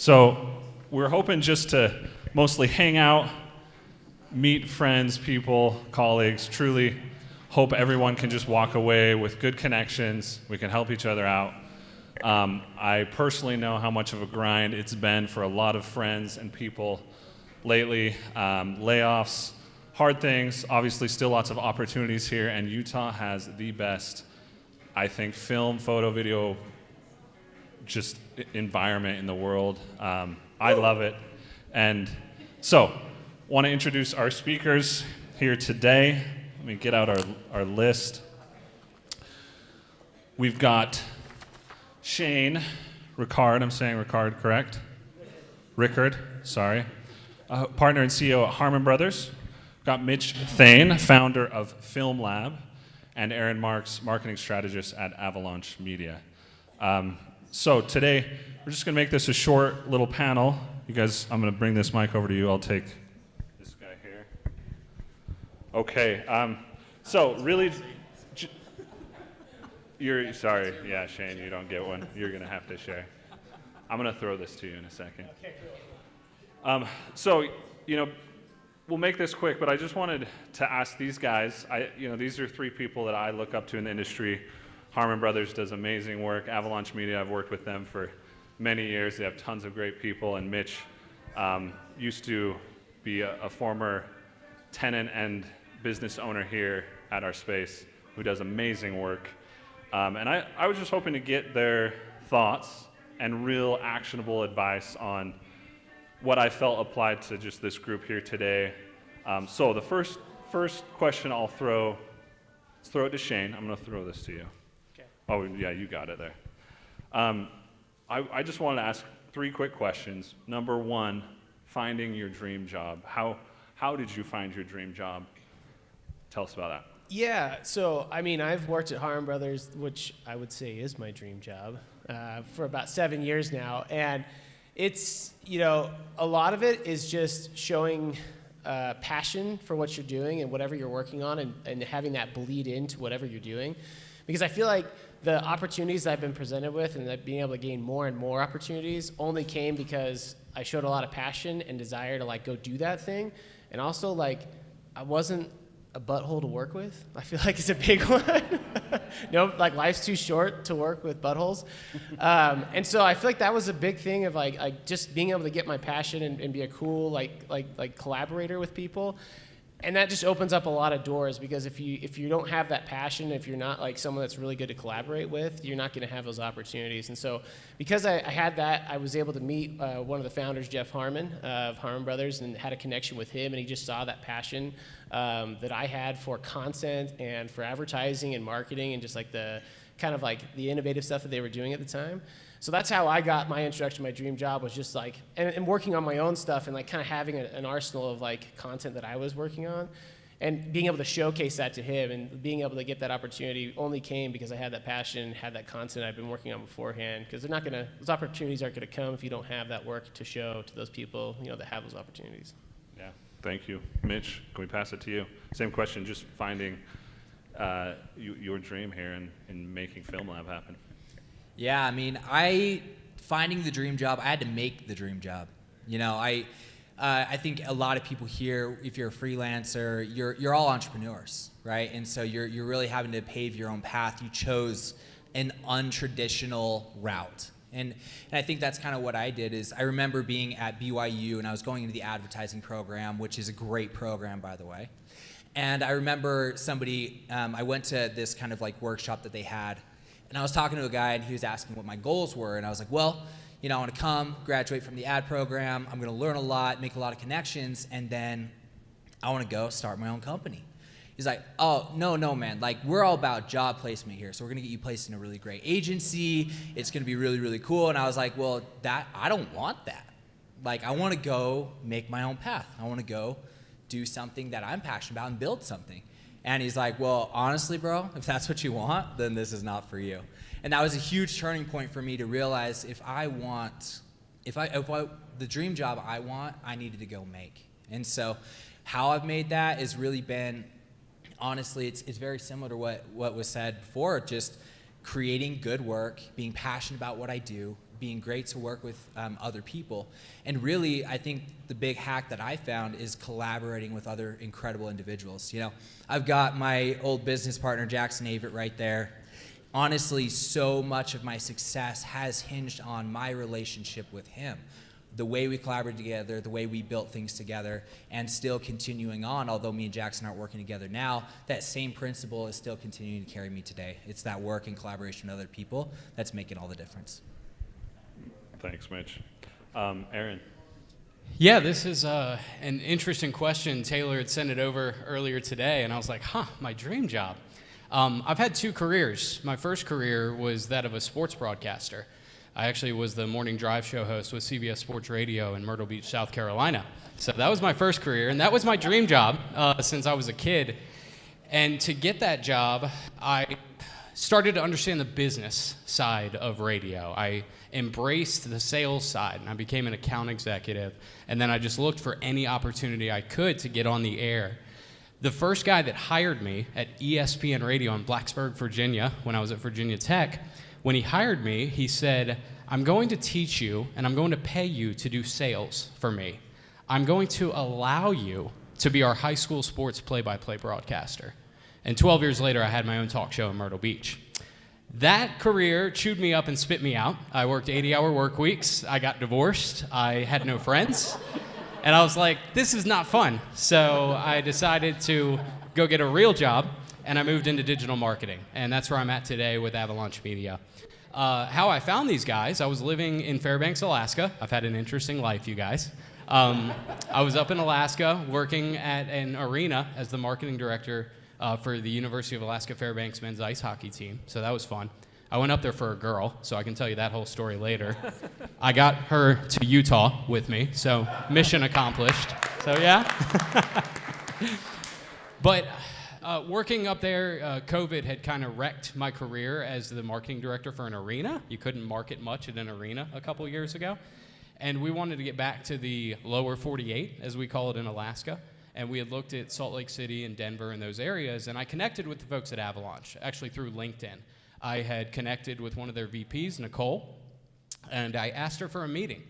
So we're hoping just to mostly hang out, meet friends, people, colleagues. Truly hope everyone can just walk away with good connections. We can help each other out. I personally know how much of a grind it's been for a lot of friends and people lately. Layoffs, hard things, obviously still lots of opportunities here, and Utah has the best, I think, film, photo, video, just environment in the world. I love it. And so, want to introduce our speakers here today. Let me get out our list. We've got Shane Rickard, I'm saying Rickard, correct? Rickard, sorry. Partner and CEO at Harmon Brothers. We've got Mitch Thane, founder of Film Lab, and Aaron Marks, marketing strategist at Avalanche Media. So today, we're just going to make this a short little panel. You guys, I'm going to bring this mic over to you. I'll take this guy here. Okay, so really, you're sorry. Yeah, Shane, you don't get one. You're going to have to share. I'm going to throw this to you in a second. So, we'll make this quick, but I just wanted to ask these guys. These are three people that I look up to in the industry. Harmon Brothers does amazing work. Avalanche Media, I've worked with them for many years. They have tons of great people. And Mitch used to be a former tenant and business owner here at our space who does amazing work. And I was just hoping to get their thoughts and real actionable advice on what I felt applied to just this group here today. So the first question I'll throw it to Shane. I'm going to throw this to you. Okay. Oh, yeah, you got it there. I just wanted to ask three quick questions. Number one, finding your dream job. How did you find your dream job? Tell us about that. Yeah, so I've worked at Harmon Brothers, which I would say is my dream job, for about 7 years now, and it's, a lot of it is just showing passion for what you're doing and whatever you're working on, and having that bleed into whatever you're doing, because I feel like the opportunities I've been presented with and that being able to gain more and more opportunities only came because I showed a lot of passion and desire to go do that thing, and also I wasn't a butthole to work with. I feel like it's a big one. Life's too short to work with buttholes. And so I feel like that was a big thing of just being able to get my passion and be a cool collaborator with people. And that just opens up a lot of doors, because if you don't have that passion, if you're not someone that's really good to collaborate with, you're not going to have those opportunities. And so because I had that, I was able to meet one of the founders, Jeff Harmon, of Harmon Brothers, and had a connection with him, and he just saw that passion that I had for content and for advertising and marketing, and just the kind of the innovative stuff that they were doing at the time. So that's how I got my introduction to my dream job, was just and working on my own stuff, and kind of having an arsenal of content that I was working on, and being able to showcase that to him, and being able to get that opportunity only came because I had that passion and had that content I've been working on beforehand, because those opportunities aren't going to come if you don't have that work to show to those people that have those opportunities. Yeah, thank you. Mitch, can we pass it to you? Same question, just finding your dream here and making Film Lab happen. Yeah, finding the dream job, I had to make the dream job. I think a lot of people here, if you're a freelancer, you're all entrepreneurs, right? And so you're really having to pave your own path. You chose an untraditional route. And I think that's kind of what I did. Is I remember being at BYU, and I was going into the advertising program, which is a great program, by the way. And I remember I went to this kind of workshop that they had, and I was talking to a guy, and he was asking what my goals were, and I was like, well, I want to come, graduate from the ad program, I'm going to learn a lot, make a lot of connections, and then I want to go start my own company. He's like, oh, no, man, we're all about job placement here, so we're going to get you placed in a really great agency, it's going to be really, really cool. And I was like, well, I don't want that. I want to go make my own path. I want to go do something that I'm passionate about and build something. And he's like, well, honestly, bro, if that's what you want, then this is not for you. And that was a huge turning point for me to realize the dream job I want, I needed to go make. And so how I've made that has really been, honestly, it's very similar to what was said before, just creating good work, being passionate about what I do, being great to work with other people. And really, I think the big hack that I found is collaborating with other incredible individuals. You know, I've got my old business partner, Jackson Avett, right there. Honestly, so much of my success has hinged on my relationship with him. The way we collaborated together, the way we built things together, and still continuing on, although me and Jackson aren't working together now, that same principle is still continuing to carry me today. It's that work and collaboration with other people that's making all the difference. Thanks, Mitch. Aaron. Yeah, this is an interesting question. Taylor had sent it over earlier today, and I was like, my dream job. I've had 2 careers. My first career was that of a sports broadcaster. I actually was the morning drive show host with CBS Sports Radio in Myrtle Beach, South Carolina. So that was my first career, and that was my dream job since I was a kid. And to get that job, I started to understand the business side of radio. I embraced the sales side, and I became an account executive. And then I just looked for any opportunity I could to get on the air. The first guy that hired me at ESPN Radio in Blacksburg, Virginia, when I was at Virginia Tech, when he hired me, he said, I'm going to teach you and I'm going to pay you to do sales for me. I'm going to allow you to be our high school sports play-by-play broadcaster. And 12 years later, I had my own talk show in Myrtle Beach. That career chewed me up and spit me out. I worked 80-hour work weeks. I got divorced. I had no friends. And I was like, this is not fun. So I decided to go get a real job, and I moved into digital marketing. And that's where I'm at today with Avalanche Media. How I found these guys, I was living in Fairbanks, Alaska. I've had an interesting life, you guys. I was up in Alaska working at an arena as the marketing director for the University of Alaska Fairbanks men's ice hockey team. So that was fun. I went up there for a girl, so I can tell you that whole story later. I got her to Utah with me, so mission accomplished. So yeah. But working up there, COVID had kind of wrecked my career as the marketing director for an arena. You couldn't market much at an arena a couple years ago. And we wanted to get back to the lower 48, as we call it in Alaska. And we had looked at Salt Lake City and Denver and those areas, and I connected with the folks at Avalanche, actually through LinkedIn. I had connected with one of their VPs, Nicole, and I asked her for a meeting.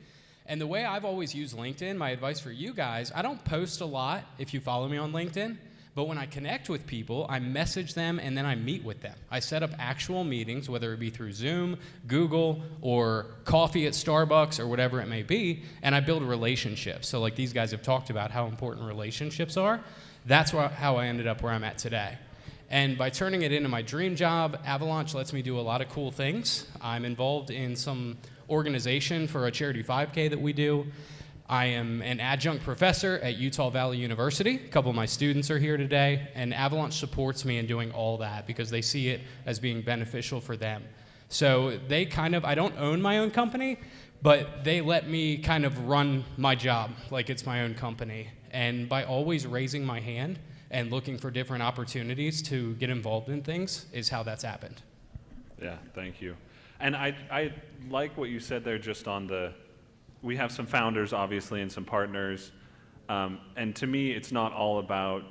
And the way I've always used LinkedIn, my advice for you guys, I don't post a lot if you follow me on LinkedIn, but when I connect with people, I message them and then I meet with them. I set up actual meetings, whether it be through Zoom, Google, or coffee at Starbucks, or whatever it may be, and I build relationships. So like these guys have talked about how important relationships are, that's how I ended up where I'm at today. And by turning it into my dream job, Avalanche lets me do a lot of cool things. I'm involved in some organization for a charity 5K that we do. I am an adjunct professor at Utah Valley University. A couple of my students are here today, and Avalanche supports me in doing all that because they see it as being beneficial for them. So they I don't own my own company, but they let me kind of run my job like it's my own company. And by always raising my hand and looking for different opportunities to get involved in things is how that's happened. Yeah, thank you. And I like what you said there just on we have some founders, obviously, and some partners. And to me, it's not all about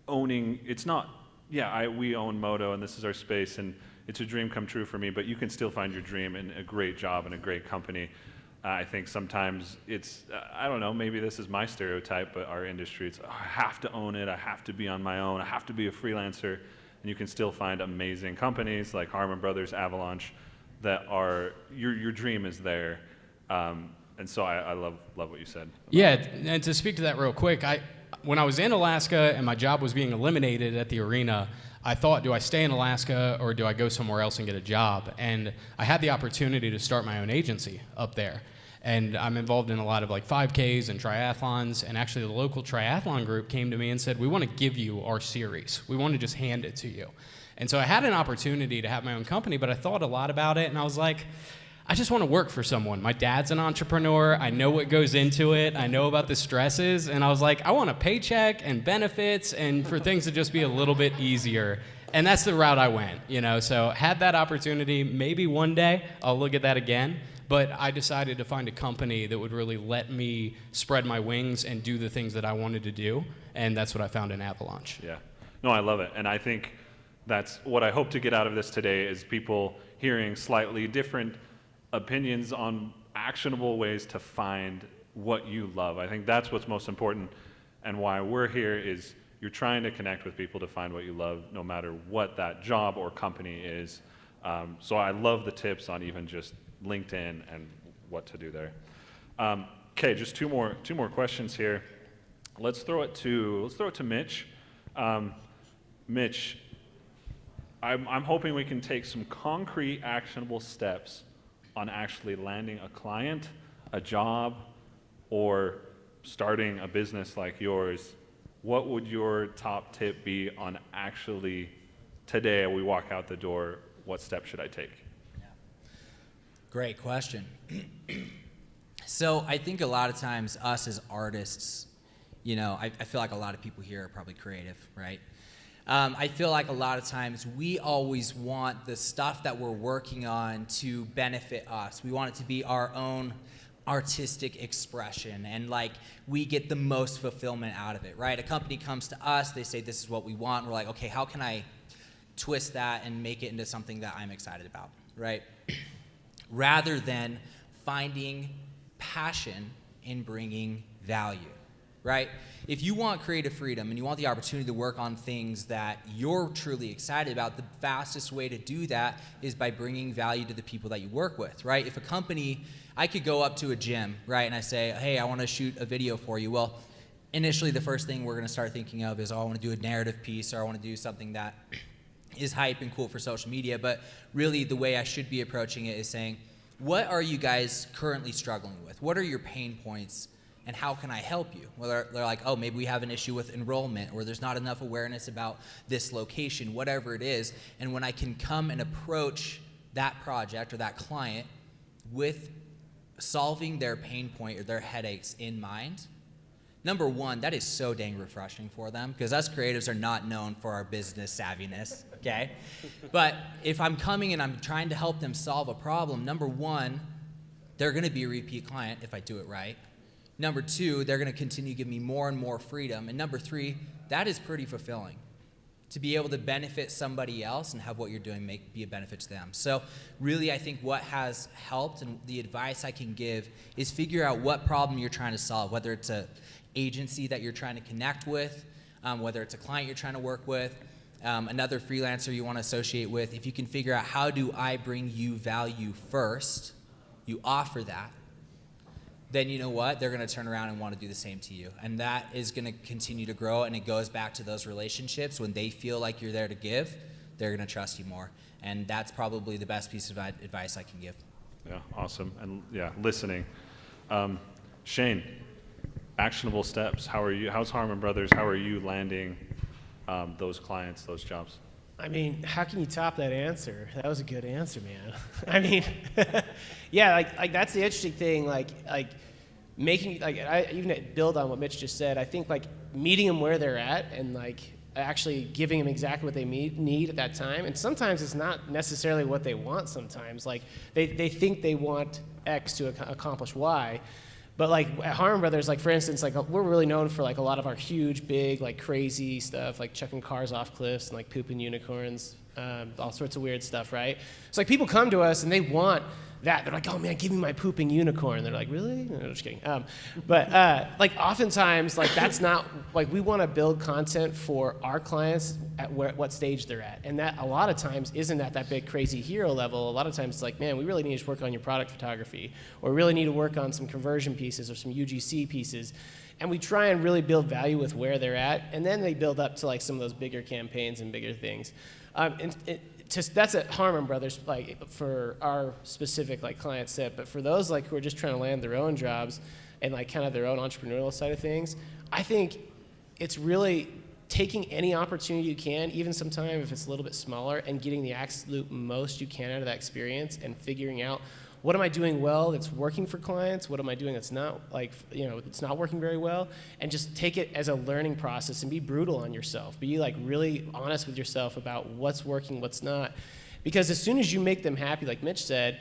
owning, we own Modo, and this is our space, and it's a dream come true for me, but you can still find your dream in a great job and a great company. I think sometimes it's, I don't know, maybe this is my stereotype, but our industry, it's, I have to own it, I have to be on my own, I have to be a freelancer, and you can still find amazing companies like Harmon Brothers, Avalanche, that are, your dream is there. And so I love what you said. Yeah, and to speak to that real quick, when I was in Alaska and my job was being eliminated at the arena, I thought, do I stay in Alaska or do I go somewhere else and get a job? And I had the opportunity to start my own agency up there. And I'm involved in a lot of like 5Ks and triathlons, and actually the local triathlon group came to me and said, we want to give you our series. We want to just hand it to you. And so I had an opportunity to have my own company, but I thought a lot about it, and I was like, I just want to work for someone. My dad's an entrepreneur. I know what goes into it. I know about the stresses. And I was like, I want a paycheck and benefits and for things to just be a little bit easier. And that's the route I went, So had that opportunity. Maybe one day I'll look at that again. But I decided to find a company that would really let me spread my wings and do the things that I wanted to do. And that's what I found in Avalanche. Yeah. No, I love it. And I think that's what I hope to get out of this today is people hearing slightly different opinions on actionable ways to find what you love. I think that's what's most important, and why we're here is you're trying to connect with people to find what you love, no matter what that job or company is. So I love the tips on even just LinkedIn and what to do there. Okay, just two more questions here. Let's throw it to Mitch. Mitch, I'm hoping we can take some concrete, actionable steps on actually landing a client, a job, or starting a business like yours. What would your top tip be on actually, today we walk out the door, what steps should I take? Yeah. Great question. So I think a lot of times us as artists, you know, I feel like a lot of people here are probably creative, right? I feel like a lot of times we always want the stuff that we're working on to benefit us. We want it to be our own artistic expression, and like we get the most fulfillment out of it, right? A company comes to us, they say this is what we want, we're like, okay, how can I twist that and make it into something that I'm excited about, right? Rather than finding passion in bringing value, right? If you want creative freedom and you want the opportunity to work on things that you're truly excited about, the fastest way to do that is by bringing value to the people that you work with, right? If a company, I could go up to a gym, right, and I say, hey, I want to shoot a video for you. Well, initially the first thing we're going to start thinking of is, oh, I want to do a narrative piece, or I want to do something that is hype and cool for social media. But really the way I should be approaching it is saying, what are you guys currently struggling with? What are your pain points? And how can I help you? Well, they're like, oh, maybe we have an issue with enrollment, or there's not enough awareness about this location, whatever it is. And when I can come and approach that project or that client with solving their pain point or their headaches in mind, number one, that is so dang refreshing for them, because us creatives are not known for our business savviness, okay? But if I'm coming and I'm trying to help them solve a problem, number one, they're gonna be a repeat client if I do it right. Number two, they're going to continue to give me more and more freedom. And number three, that is pretty fulfilling, to be able to benefit somebody else and have what you're doing be a benefit to them. So really, I think what has helped and the advice I can give is figure out what problem you're trying to solve, whether it's an agency that you're trying to connect with, whether it's a client you're trying to work with, another freelancer you want to associate with. If you can figure out, how do I bring you value first, you offer that, then you know what? They're going to turn around and want to do the same to you. And that is going to continue to grow, and it goes back to those relationships. When they feel like you're there to give, they're going to trust you more. And that's probably the best piece of advice I can give. Yeah, awesome. And yeah, listening. Shane, actionable steps. How's Harmon Brothers? How are you landing those clients, those jobs? I mean, how can you top that answer? That was a good answer, man. I mean, yeah, like that's the interesting thing. Like making, like, I even build on what Mitch just said. I think like meeting them where they're at and like actually giving them exactly what they need at that time. And sometimes it's not necessarily what they want. Sometimes like they think they want X to accomplish Y. But like at Harmon Brothers, like for instance, like we're really known for like a lot of our huge, big, like crazy stuff, like chucking cars off cliffs and like pooping unicorns, all sorts of weird stuff, right? So like people come to us and they want that. They're like, oh man, give me my pooping unicorn. They're like, really? No, just kidding. But like oftentimes, like that's not, like we want to build content for our clients at what stage they're at. And that a lot of times isn't at that big crazy hero level. A lot of times it's like, man, we really need to work on your product photography, or really need to work on some conversion pieces or some UGC pieces. And we try and really build value with where they're at. And then they build up to like some of those bigger campaigns and bigger things. That's at Harmon Brothers, like for our specific like client set. But for those like who are just trying to land their own jobs and like kind of their own entrepreneurial side of things, I think it's really taking any opportunity you can, even sometime if it's a little bit smaller, and getting the absolute most you can out of that experience and figuring out, what am I doing well that's working for clients? What am I doing that's not, like, you know, it's not working very well? And just take it as a learning process and be brutal on yourself. Be like really honest with yourself about what's working, what's not. Because as soon as you make them happy, like Mitch said,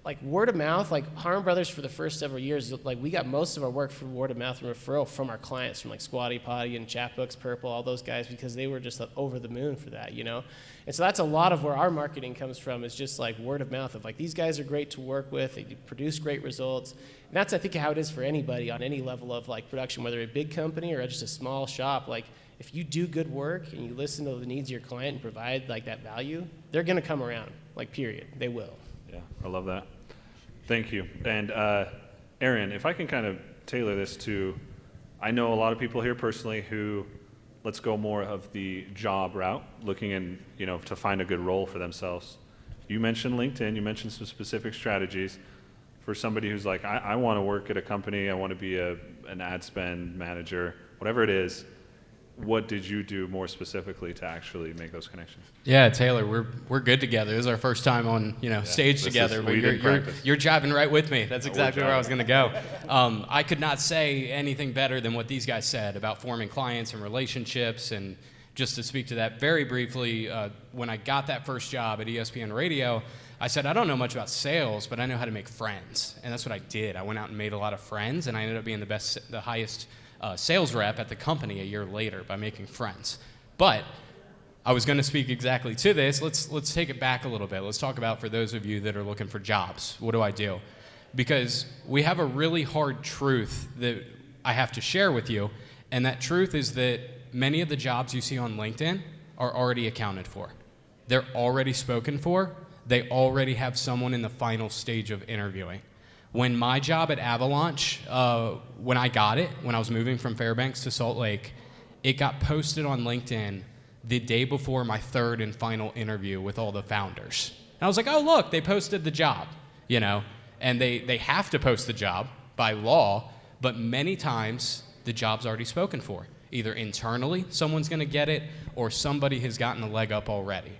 like word of mouth, like Harmon Brothers for the first several years, like we got most of our work from word of mouth and referral from our clients, from like Squatty Potty and Chatbooks, Purple, all those guys, because they were just over the moon for that, you know? And so that's a lot of where our marketing comes from, is just like word of mouth of like, these guys are great to work with, they produce great results. And that's, I think, how it is for anybody on any level of like production, whether a big company or just a small shop. Like, if you do good work and you listen to the needs of your client and provide like that value, they're gonna come around, like period, they will. Yeah, I love that. Thank you. And Aaron, if I can kind of tailor this to, I know a lot of people here personally who, let's go more of the job route, looking in, you know, to find a good role for themselves. You mentioned LinkedIn, you mentioned some specific strategies for somebody who's like, I want to work at a company, I want to be an ad spend manager, whatever it is. What did you do more specifically to actually make those connections? Yeah, Taylor, we're good together. This is our first time on stage together, but you're jiving right with me. That's exactly where I was going to go. I could not say anything better than what these guys said about forming clients and relationships. And just to speak to that very briefly, when I got that first job at ESPN Radio, I said, I don't know much about sales, but I know how to make friends. And that's what I did. I went out and made a lot of friends, and I ended up being the highest sales rep at the company a year later by making friends. But I was going to speak exactly to this. Let's take it back a little bit. Let's talk about, for those of you that are looking for jobs, what do I do? Because we have a really hard truth that I have to share with you, and that truth is that many of the jobs you see on LinkedIn are already accounted for. They're already spoken for. They already have someone in the final stage of interviewing. When my job at Avalanche, when I got it, when I was moving from Fairbanks to Salt Lake, it got posted on LinkedIn the day before my third and final interview with all the founders. And I was like, oh, look, they posted the job, you know, and they have to post the job by law, but many times the job's already spoken for. Either internally, someone's gonna get it, or somebody has gotten a leg up already.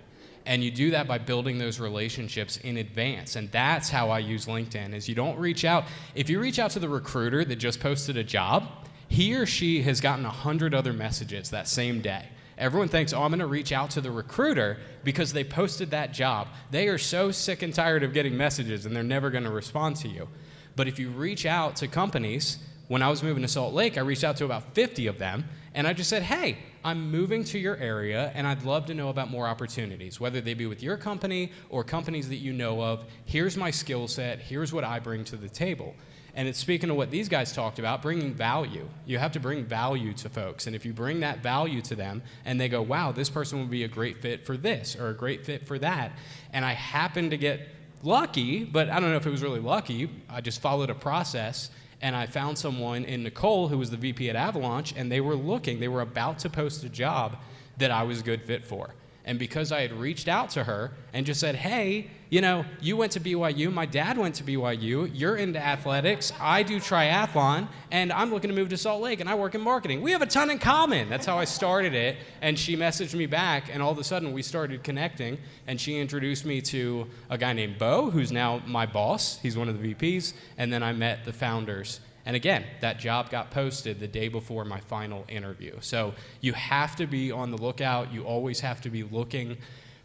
And you do that by building those relationships in advance. And that's how I use LinkedIn, is you don't reach out. If you reach out to the recruiter that just posted a job, he or she has gotten 100 other messages that same day. Everyone thinks, oh, I'm going to reach out to the recruiter because they posted that job. They are so sick and tired of getting messages, and they're never going to respond to you. But if you reach out to companies, when I was moving to Salt Lake, I reached out to about 50 of them, and I just said, hey, I'm moving to your area, and I'd love to know about more opportunities, whether they be with your company or companies that you know of. Here's my skill set. Here's what I bring to the table. And it's speaking of what these guys talked about, bringing value. You have to bring value to folks, and if you bring that value to them, and they go, wow, this person would be a great fit for this or a great fit for that, and I happen to get lucky, but I don't know if it was really lucky. I just followed a process, and I found someone in Nicole who was the VP at Avalanche, and they were about to post a job that I was a good fit for. And because I had reached out to her and just said, hey, you know, you went to BYU, my dad went to BYU, you're into athletics, I do triathlon, and I'm looking to move to Salt Lake, and I work in marketing. We have a ton in common. That's how I started it. And she messaged me back, and all of a sudden we started connecting, and she introduced me to a guy named Bo, who's now my boss. He's one of the VPs. And then I met the founders. And again, that job got posted the day before my final interview. So you have to be on the lookout. You always have to be looking.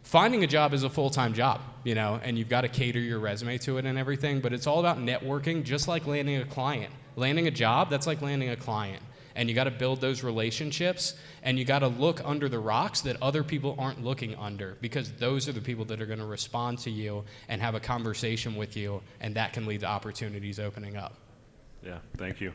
Finding a job is a full-time job, you know, and you've got to cater your resume to it and everything, but it's all about networking, just like landing a client. Landing a job, that's like landing a client. And you got to build those relationships, and you got to look under the rocks that other people aren't looking under, because those are the people that are going to respond to you and have a conversation with you, and that can lead to opportunities opening up. Yeah, thank you.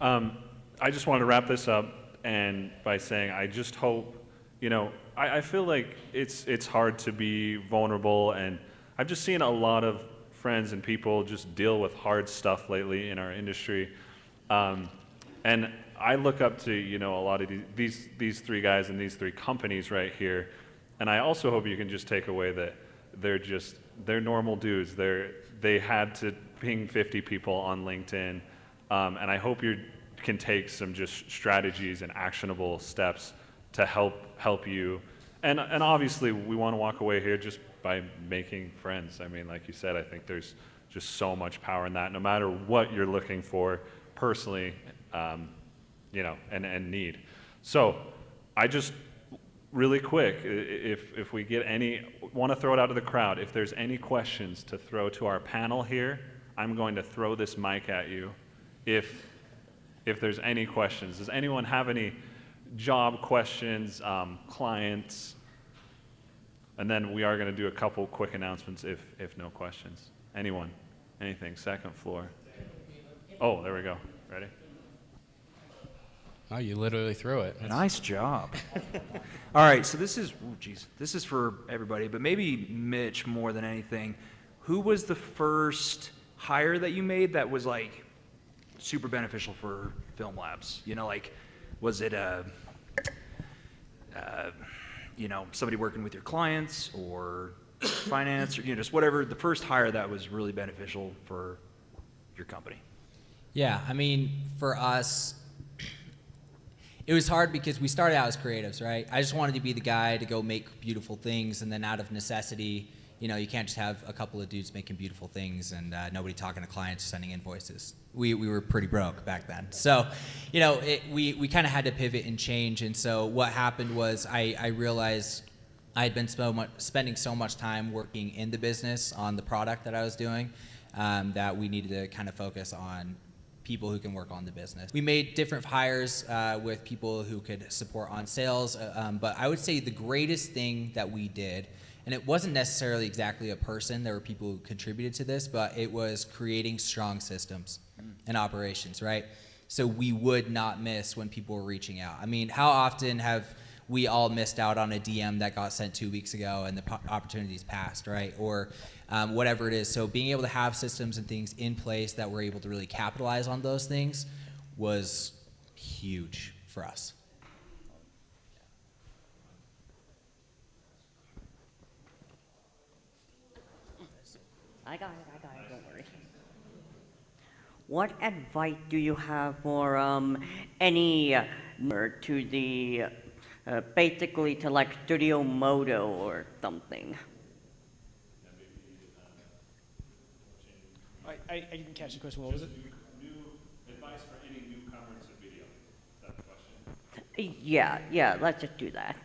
I just wanted to wrap this up and by saying I just hope, you know, I feel like it's hard to be vulnerable, and I've just seen a lot of friends and people just deal with hard stuff lately in our industry. And I look up to, you know, a lot of these three guys and these three companies right here, and I also hope you can just take away that they're normal dudes. They had to ping 50 people on LinkedIn. And I hope you can take some just strategies and actionable steps to help you. And obviously, we want to walk away here just by making friends. I mean, like you said, I think there's just so much power in that, no matter what you're looking for personally, you know, and need. So I just really quick, if we get any, want to throw it out to the crowd, if there's any questions to throw to our panel here, I'm going to throw this mic at you. If there's any questions, does anyone have any job questions, clients? And then we are going to do a couple quick announcements if no questions. Anyone? Anything? Second floor. Oh, there we go. Ready? Oh, you literally threw it. Nice job. All right, so this is, this is for everybody, but maybe Mitch more than anything. Who was the first hire that you made that was like super beneficial for Film Labs? You know, like, was it you know, somebody working with your clients or finance or, you know, just whatever, the first hire that was really beneficial for your company? Yeah, I mean, for us, it was hard because we started out as creatives, right? I just wanted to be the guy to go make beautiful things, and then out of necessity, you know, you can't just have a couple of dudes making beautiful things and nobody talking to clients or sending invoices. We were pretty broke back then. So, you know, we kind of had to pivot and change. And so what happened was I realized I had been spending so much time working in the business on the product that I was doing that we needed to kind of focus on people who can work on the business. We made different hires with people who could support on sales, but I would say the greatest thing that we did, and it wasn't necessarily exactly a person, there were people who contributed to this, but it was creating strong systems and operations, right? So we would not miss when people were reaching out. I mean, how often have we all missed out on a DM that got sent 2 weeks ago and the opportunities passed, right? Or whatever it is. So being able to have systems and things in place that we're able to really capitalize on those things was huge for us. I got it, don't worry. What advice do you have for any to the basically to like Studio Modo or something? I didn't catch the question. What was it? New advice for any newcomer to video. Is that the question? Yeah, let's just do that.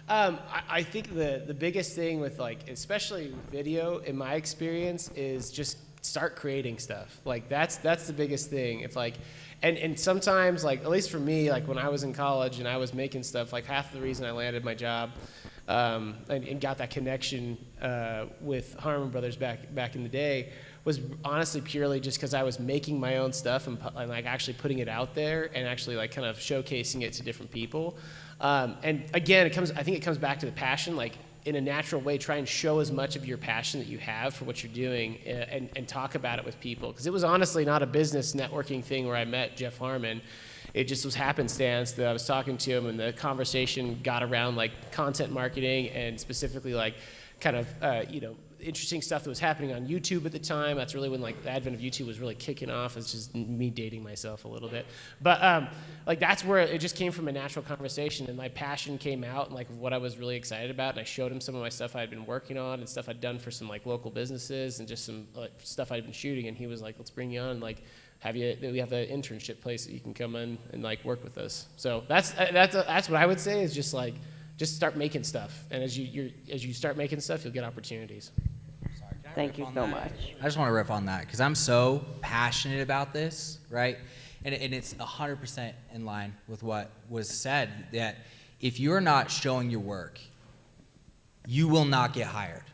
I think the biggest thing with like, especially video, in my experience, is just start creating stuff. Like that's the biggest thing. If like, and sometimes like, at least for me, like when I was in college and I was making stuff, like half the reason I landed my job and got that connection with Harmon Brothers back in the day was honestly purely just because I was making my own stuff and like actually putting it out there and actually like kind of showcasing it to different people. And again, I think it comes back to the passion, like in a natural way, try and show as much of your passion that you have for what you're doing and talk about it with people. Because it was honestly not a business networking thing where I met Jeff Harmon. It just was happenstance that I was talking to him and the conversation got around like content marketing and specifically like kind of, interesting stuff that was happening on YouTube at the time. That's really when like the advent of YouTube was really kicking off. It's just me dating myself a little bit. But like that's where it just came from a natural conversation and my passion came out and like what I was really excited about. And I showed him some of my stuff I had been working on and stuff I'd done for some like local businesses and just some like, stuff I'd been shooting. And he was like, let's bring you on. Like, we have an internship place that you can come in and like work with us. So that's what I would say is just like, just start making stuff. And as you start making stuff, you'll get opportunities. Thank you so much. I just want to riff on that because I'm so passionate about this, right? And it's 100% in line with what was said, that if you're not showing your work, you will not get hired.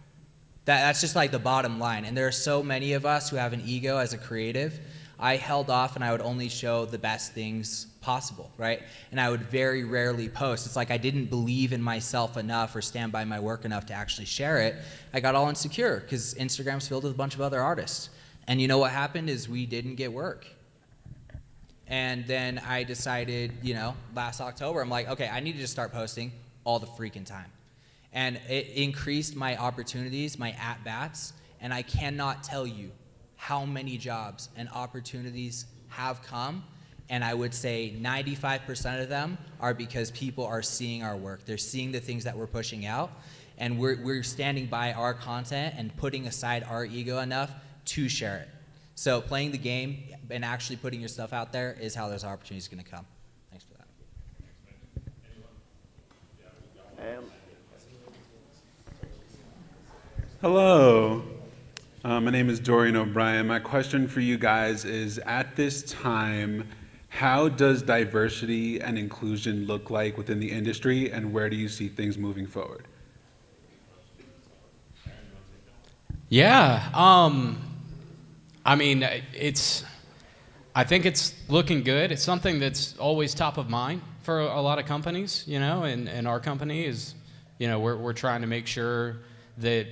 That's just like the bottom line. And there are so many of us who have an ego as a creative. I held off and I would only show the best things possible, right? And I would very rarely post. It's like I didn't believe in myself enough or stand by my work enough to actually share it. I got all insecure because Instagram's filled with a bunch of other artists. And you know what happened is we didn't get work. And then I decided, last October, I'm like, okay, I need to just start posting all the freaking time. And it increased my opportunities, my at-bats, and I cannot tell you how many jobs and opportunities have come, and I would say 95% of them are because people are seeing our work. They're seeing the things that we're pushing out, and we're standing by our content and putting aside our ego enough to share it. So playing the game and actually putting your stuff out there is how those opportunities are going to come. Thanks for that. Hello. My name is Dorian O'Brien. My question for you guys is, at this time, how does diversity and inclusion look like within the industry, and where do you see things moving forward? Yeah. I mean, I think it's looking good. It's something that's always top of mind for a lot of companies, and our company is, we're trying to make sure that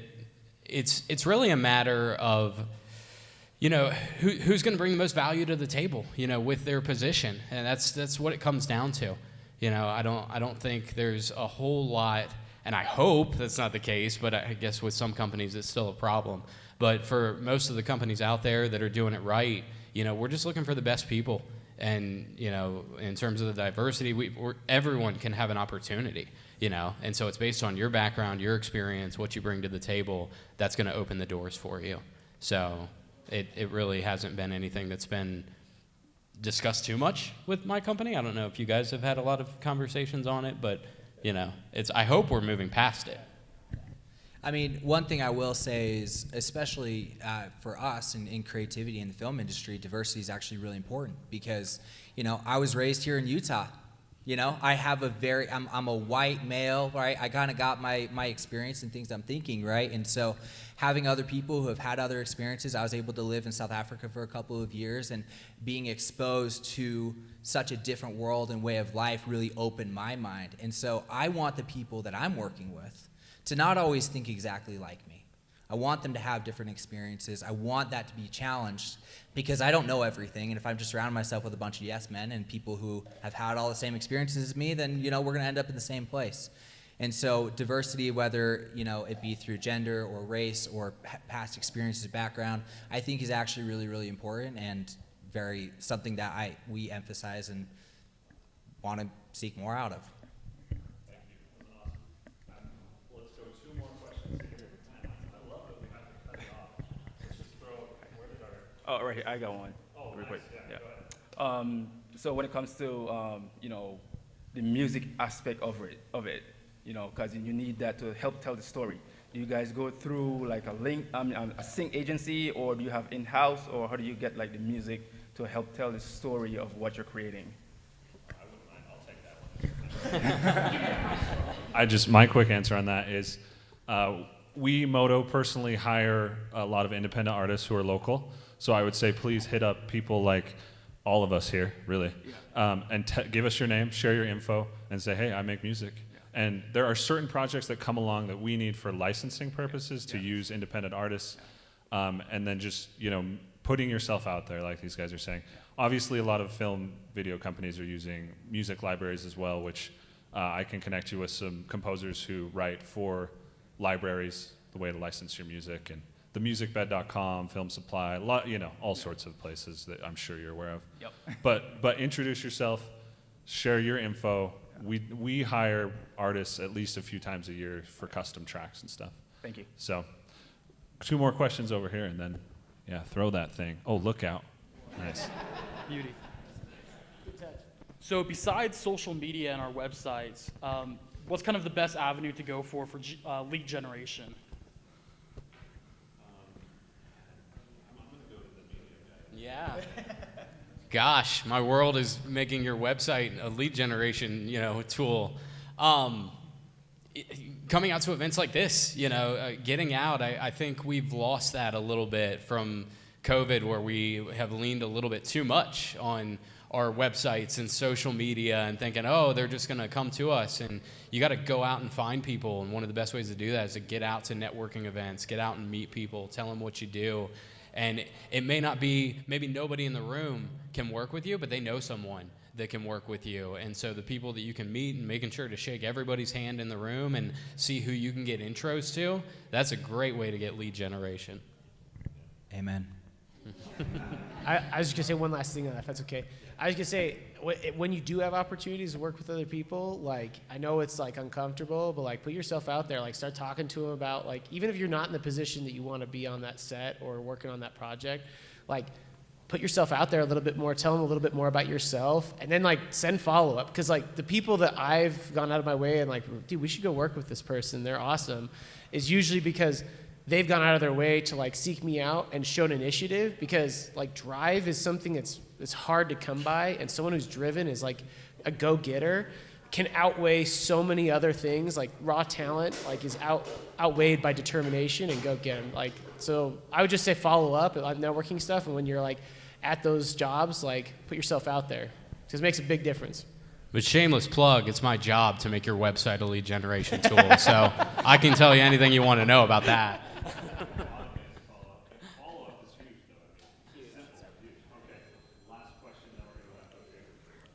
it's really a matter of, who's going to bring the most value to the table, with their position, and that's what it comes down to. I don't think there's a whole lot, and I hope that's not the case, but I guess with some companies it's still a problem. But for most of the companies out there that are doing it right, we're just looking for the best people. And, in terms of the diversity, everyone can have an opportunity, And so it's based on your background, your experience, what you bring to the table, that's going to open the doors for you. So it really hasn't been anything that's been discussed too much with my company. I don't know if you guys have had a lot of conversations on it, but, I hope we're moving past it. I mean, one thing I will say is, especially for us in creativity in the film industry, diversity is actually really important because, I was raised here in Utah. I have I'm a white male, right? I kind of got my experience and things I'm thinking, right? And so having other people who have had other experiences, I was able to live in South Africa for a couple of years, and being exposed to such a different world and way of life really opened my mind. And so I want the people that I'm working with to not always think exactly like me. I want them to have different experiences. I want that to be challenged because I don't know everything. And if I'm just surrounding myself with a bunch of yes men and people who have had all the same experiences as me, then, we're going to end up in the same place. And so diversity, whether, it be through gender or race or past experiences, background, I think is actually really, really important and very something that we emphasize and want to seek more out of. Oh, right here. I got one. Real quick. Yeah. So when it comes to the music aspect of it, because you need that to help tell the story. Do you guys go through like a sync agency, or do you have in-house, or how do you get like the music to help tell the story of what you're creating? I'll take that one. My quick answer on that is, we, Modo, personally hire a lot of independent artists who are local. So I would say please hit up people like all of us here, really, and give us your name, share your info, and say, hey, I make music. Yeah. And there are certain projects that come along that we need for licensing purposes to use independent artists, and then just, putting yourself out there like these guys are saying. Obviously, a lot of film video companies are using music libraries as well, which I can connect you with some composers who write for libraries, the way to license your music, and themusicbed.com, Film Supply, all sorts of places that I'm sure you're aware of. Yep. But introduce yourself, share your info. We hire artists at least a few times a year for custom tracks and stuff. Thank you. So, 2 more questions over here, and then, throw that thing. Oh, look out. Nice. Beauty. So besides social media and our websites, what's kind of the best avenue to go for lead generation? Yeah. Gosh, my world is making your website a lead generation, tool. Coming out to events like this, getting out, I think we've lost that a little bit from COVID, where we have leaned a little bit too much on our websites and social media and thinking, oh, they're just going to come to us. And you got to go out and find people. And one of the best ways to do that is to get out to networking events, get out and meet people, tell them what you do. And it may not be, maybe nobody in the room can work with you, but they know someone that can work with you. And so the people that you can meet and making sure to shake everybody's hand in the room and see who you can get intros to, that's a great way to get lead generation. Amen. I was just going to say one last thing on that, if that's okay. I was going to say, when you do have opportunities to work with other people, like, I know it's, like, uncomfortable, but, like, put yourself out there. Like, start talking to them about, like, even if you're not in the position that you want to be on that set or working on that project, like, put yourself out there a little bit more, tell them a little bit more about yourself, and then, like, send follow-up. Because, like, the people that I've gone out of my way and, like, dude, we should go work with this person, they're awesome, is usually because they've gone out of their way to like seek me out and shown initiative, because like drive is something it's hard to come by, and someone who's driven is like a go-getter can outweigh so many other things. Like raw talent like is outweighed by determination and go get 'em. Like, so I would just say follow up on networking stuff, and when you're like at those jobs, like put yourself out there, because it makes a big difference. But shameless plug, it's my job to make your website a lead generation tool. So I can tell you anything you want to know about that.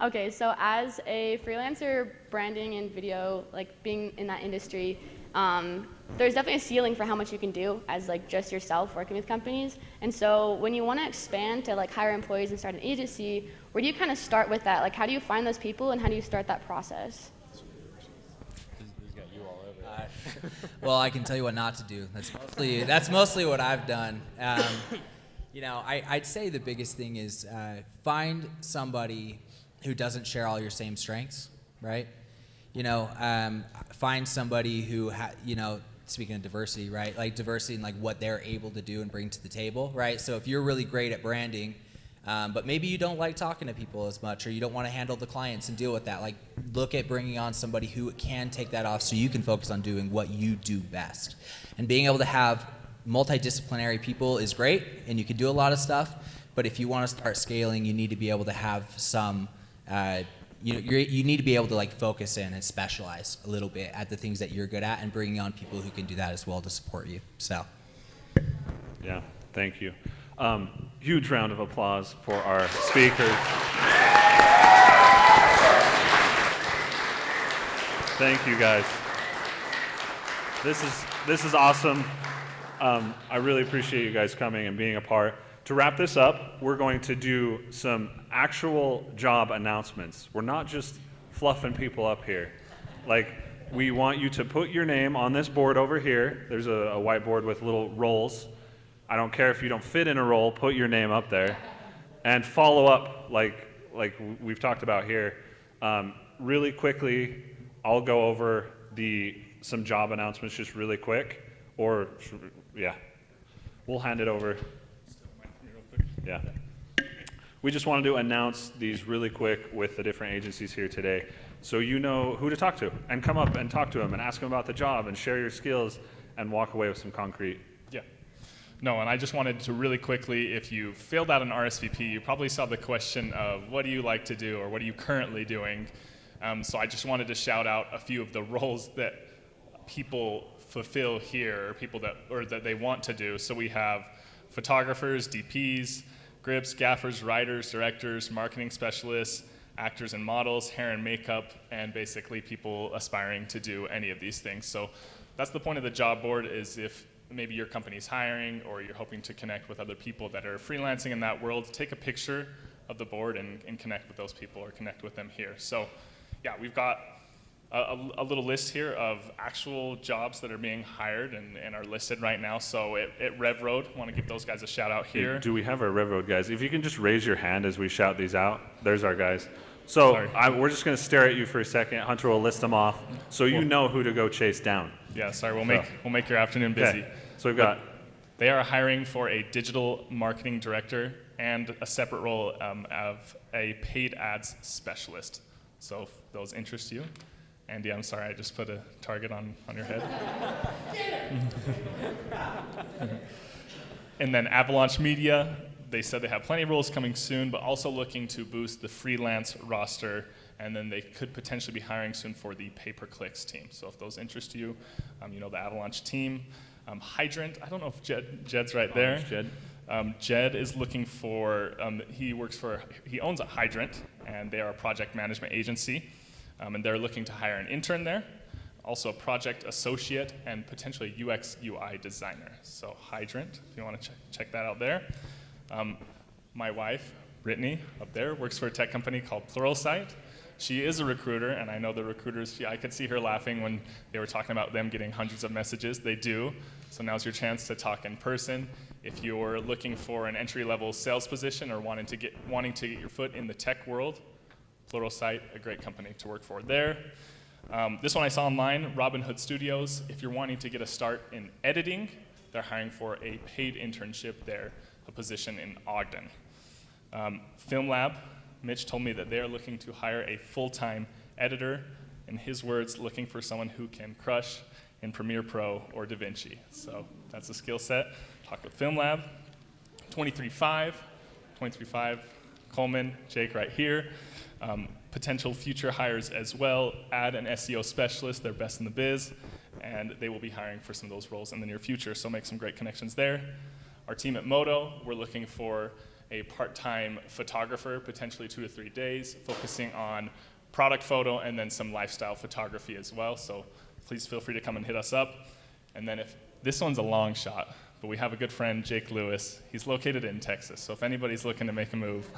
Okay, so as a freelancer, branding and video, like being in that industry, there's definitely a ceiling for how much you can do as like just yourself working with companies. And so when you want to expand to like hire employees and start an agency, where do you kind of start with that? Like how do you find those people and how do you start that process? Well, I can tell you what not to do. That's mostly what I've done. You know, I'd say the biggest thing is find somebody who doesn't share all your same strengths, right? You know, find somebody who, you know, speaking of diversity, right? Like diversity in like what they're able to do and bring to the table, right? So if you're really great at branding, but maybe you don't like talking to people as much, or you don't want to handle the clients and deal with that, like look at bringing on somebody who can take that off so you can focus on doing what you do best. And being able to have multidisciplinary people is great, and you can do a lot of stuff, but if you want to start scaling, you need to be able to have some you need to be able to like focus in and specialize a little bit at the things that you're good at, and bringing on people who can do that as well to support you. So, yeah, thank you. Huge round of applause for our speakers. Thank you, guys. This is awesome. I really appreciate you guys coming and being a part. To wrap this up, we're going to do some actual job announcements. We're not just fluffing people up here. Like, we want you to put your name on this board over here. There's a whiteboard with little roles. I don't care if you don't fit in a role, put your name up there. And follow up like we've talked about here. Really quickly, I'll go over some job announcements just really quick. Or, yeah, we'll hand it over. Yeah. We just wanted to announce these really quick with the different agencies here today, so you know who to talk to, and come up and talk to them and ask them about the job and share your skills and walk away with some concrete. Yeah. No, and I just wanted to really quickly, if you filled out an RSVP, you probably saw the question of what do you like to do or what are you currently doing? So I just wanted to shout out a few of the roles that people fulfill here, or that they want to do. So we have photographers, DPs, grips, gaffers, writers, directors, marketing specialists, actors and models, hair and makeup, and basically people aspiring to do any of these things. So that's the point of the job board, is if maybe your company's hiring or you're hoping to connect with other people that are freelancing in that world, take a picture of the board and connect with those people or connect with them here. So yeah, we've got a little list here of actual jobs that are being hired and are listed right now. So at Rev Road, I want to give those guys a shout out here. Do we have our Rev Road guys? If you can just raise your hand as we shout these out. There's our guys. So we're just going to stare at you for a second. Hunter will list them off, so you know who to go chase down. Yeah, sorry, we'll make your afternoon busy. Okay. So we've got. They are hiring for a digital marketing director and a separate role of a paid ads specialist. So if those interest you. Andy, I'm sorry, I just put a target on your head. And then Avalanche Media, they said they have plenty of roles coming soon, but also looking to boost the freelance roster, and then they could potentially be hiring soon for the pay-per-clicks team. So if those interest you, you know the Avalanche team. Hydrant, I don't know if Jed's right there. Jed. Jed is looking for, he owns a Hydrant, and they are a project management agency. And they're looking to hire an intern there, also a project associate, and potentially a UX UI designer. So Hydrant, if you want to check that out there. My wife, Brittany, up there, works for a tech company called Pluralsight. She is a recruiter, and I know the recruiters, I could see her laughing when they were talking about them getting hundreds of messages. They do. So now's your chance to talk in person. If you're looking for an entry-level sales position or wanting to get your foot in the tech world, Pluralsight, a great company to work for there. This one I saw online, Robin Hood Studios. If you're wanting to get a start in editing, they're hiring for a paid internship there, a position in Ogden. Film Lab, Mitch told me that they are looking to hire a full-time editor, in his words, looking for someone who can crush in Premiere Pro or DaVinci. So that's a skill set. Talk with Film Lab. 23.5, Coleman, Jake right here. Potential future hires as well. Add an SEO specialist, they're best in the biz, and they will be hiring for some of those roles in the near future, so make some great connections there. Our team at Modo, we're looking for a part-time photographer, potentially 2 to 3 days, focusing on product photo and then some lifestyle photography as well, so please feel free to come and hit us up. And then if this one's a long shot, but we have a good friend, Jake Lewis. He's located in Texas, so if anybody's looking to make a move,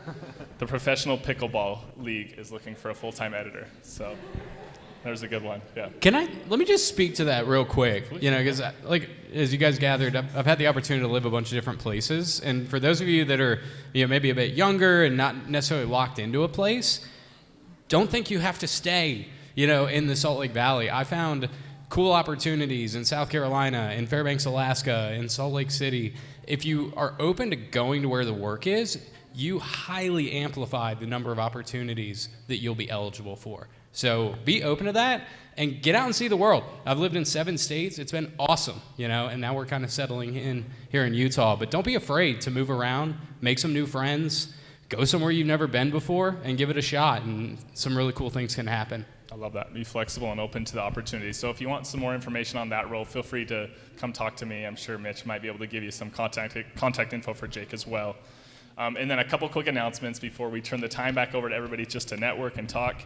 the Professional Pickleball League is looking for a full-time editor. So there's a good one, yeah. Let me just speak to that real quick, because like, as you guys gathered, I've had the opportunity to live a bunch of different places, and for those of you that are, maybe a bit younger and not necessarily locked into a place, don't think you have to stay, in the Salt Lake Valley. I found cool opportunities in South Carolina, in Fairbanks, Alaska, in Salt Lake City. If you are open to going to where the work is, you highly amplify the number of opportunities that you'll be eligible for. So be open to that and get out and see the world. I've lived in 7 states. It's been awesome, and now we're kind of settling in here in Utah. But don't be afraid to move around, make some new friends, go somewhere you've never been before, and give it a shot, and some really cool things can happen. I love that. Be flexible and open to the opportunities. So if you want some more information on that role, feel free to come talk to me. I'm sure Mitch might be able to give you some contact info for Jake as well. And then a couple quick announcements before we turn the time back over to everybody just to network and talk.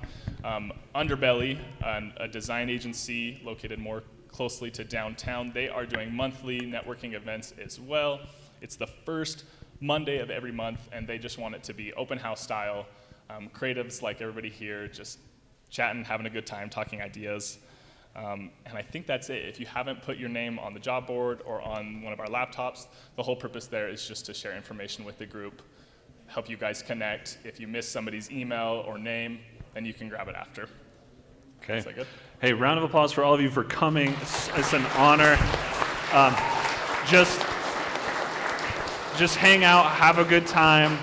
Underbelly, a design agency located more closely to downtown, they are doing monthly networking events as well. It's the first Monday of every month, and they just want it to be open house style. Creatives like everybody here, just chatting, having a good time, talking ideas. And I think that's it. If you haven't put your name on the job board or on one of our laptops, the whole purpose there is just to share information with the group, help you guys connect. If you miss somebody's email or name, then you can grab it after. Okay. Is that good? Hey, round of applause for all of you for coming. It's an honor. Just hang out, have a good time,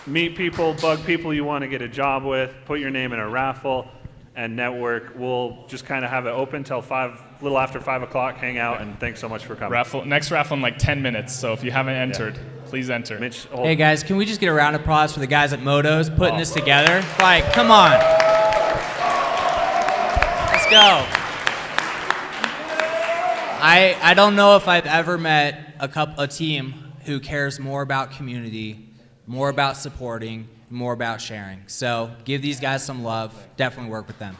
meet people, bug people you want to get a job with, put your name in a raffle, and network. We'll just kind of have it open till a little after 5 o'clock, hang out, and thanks so much for coming. Next raffle in like 10 minutes, so if you haven't entered, please enter. Mitch, Hey guys, can we just get a round of applause for the guys at Modo's putting this together? Like, come on. Let's go. I don't know if I've ever met a team who cares more about community, more about supporting, more about sharing. So give these guys some love. Definitely work with them.